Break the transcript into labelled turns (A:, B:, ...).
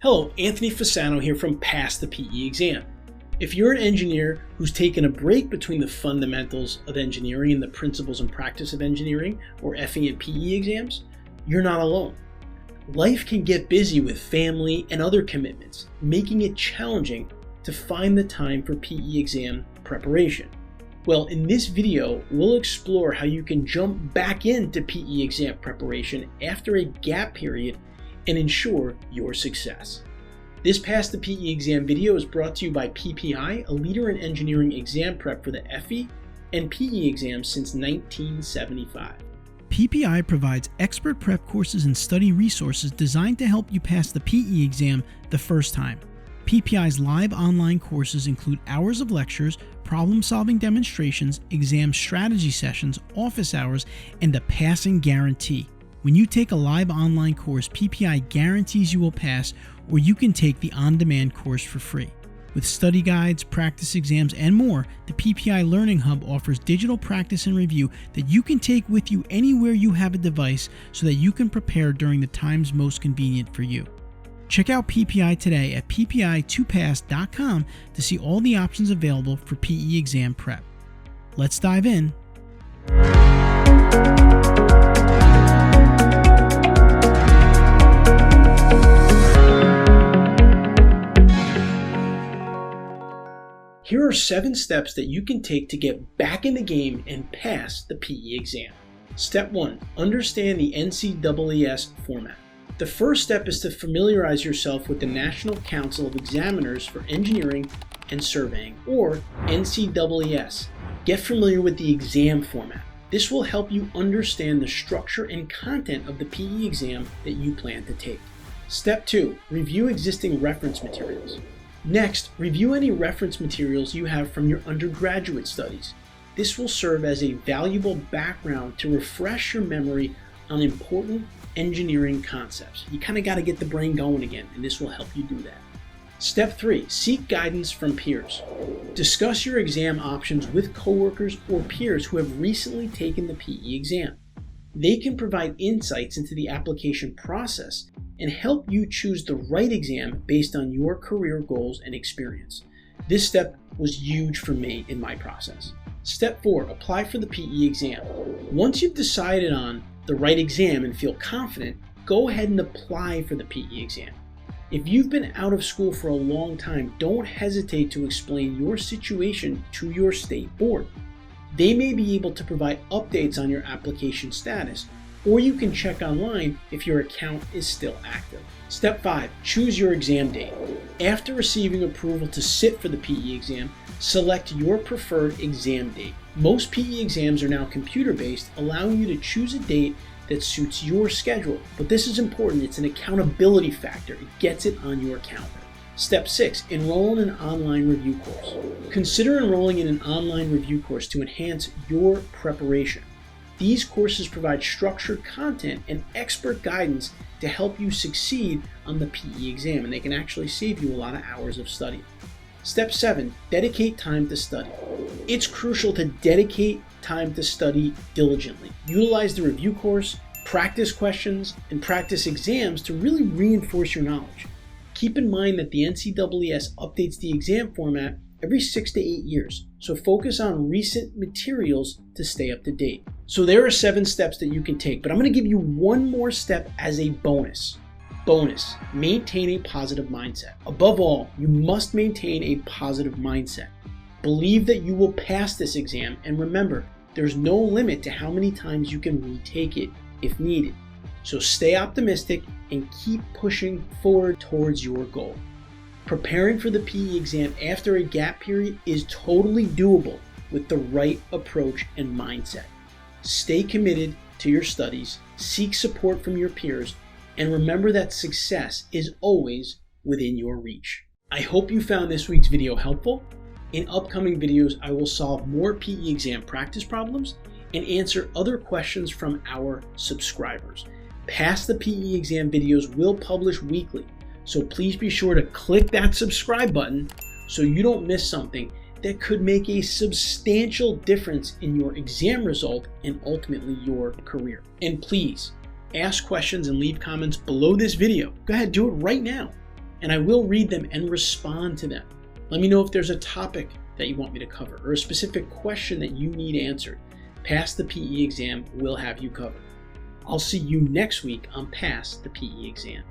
A: Hello, Anthony Fasano here from Pass the PE Exam. If you're an engineer who's taken a break between the fundamentals of engineering and the principles and practice of engineering, or FE and PE exams, you're not alone. Life can get busy with family and other commitments, making it challenging to find the time for PE exam preparation. Well, in this video, we'll explore how you can jump back into PE exam preparation after a gap period and ensure your success. This Pass the PE Exam video is brought to you by PPI, a leader in engineering exam prep for the FE and PE exams since 1975.
B: PPI provides expert prep courses and study resources designed to help you pass the PE exam the first time. PPI's live online courses include hours of lectures, problem-solving demonstrations, exam strategy sessions, office hours, and a passing guarantee. When you take a live online course, PPI guarantees you will pass, or you can take the on-demand course for free. With study guides, practice exams, and more, the PPI Learning Hub offers digital practice and review that you can take with you anywhere you have a device so that you can prepare during the times most convenient for you. Check out PPI today at ppi2pass.com to see all the options available for PE exam prep. Let's dive in.
A: Here are 7 steps that you can take to get back in the game and pass the PE exam. Step 1. Understand the NCEES format. The first step is to familiarize yourself with the National Council of Examiners for Engineering and Surveying, or NCEES. Get familiar with the exam format. This will help you understand the structure and content of the PE exam that you plan to take. Step 2. Review existing reference materials. Next, review any reference materials you have from your undergraduate studies. This will serve as a valuable background to refresh your memory on important engineering concepts. You kind of got to get the brain going again, and this will help you do that. Step 3. Seek guidance from peers. Discuss your exam options with coworkers or peers who have recently taken the PE exam. They can provide insights into the application process and help you choose the right exam based on your career goals and experience. This step was huge for me in my process. Step 4. Apply for the PE exam. Once you've decided on the right exam and feel confident, go ahead and apply for the PE exam. If you've been out of school for a long time, don't hesitate to explain your situation to your state board. They may be able to provide updates on your application status, or you can check online if your account is still active. Step 5. Choose your exam date. After receiving approval to sit for the PE exam, select your preferred exam date. Most PE exams are now computer-based, allowing you to choose a date that suits your schedule. But this is important. It's an accountability factor. It gets it on your calendar. Step 6. Enroll in an online review course. Consider enrolling in an online review course to enhance your preparation. These courses provide structured content and expert guidance to help you succeed on the PE exam, and they can actually save you a lot of hours of study. Step 7. Dedicate time to study. It's crucial to dedicate time to study diligently. Utilize the review course, practice questions, and practice exams to really reinforce your knowledge. Keep in mind that the NCEES updates the exam format every 6 to 8 years, so focus on recent materials to stay up to date. So there are 7 steps that you can take, but I'm going to give you one more step as a bonus. Maintain a positive mindset. Above all, you must maintain a positive mindset. Believe that you will pass this exam, and remember, there's no limit to how many times you can retake it if needed. So stay optimistic and keep pushing forward towards your goal. Preparing for the PE exam after a gap period is totally doable with the right approach and mindset. Stay committed to your studies, seek support from your peers, and remember that success is always within your reach. I hope you found this week's video helpful. In upcoming videos, I will solve more PE exam practice problems and answer other questions from our subscribers. Pass the PE exam videos will publish weekly, so please be sure to click that subscribe button so you don't miss something that could make a substantial difference in your exam result and ultimately your career. And please, ask questions and leave comments below this video. Go ahead, do it right now. and I will read them and respond to them. Let me know if there's a topic that you want me to cover or a specific question that you need answered. Pass the PE exam will have you covered. I'll see you next week on Pass the PE exam.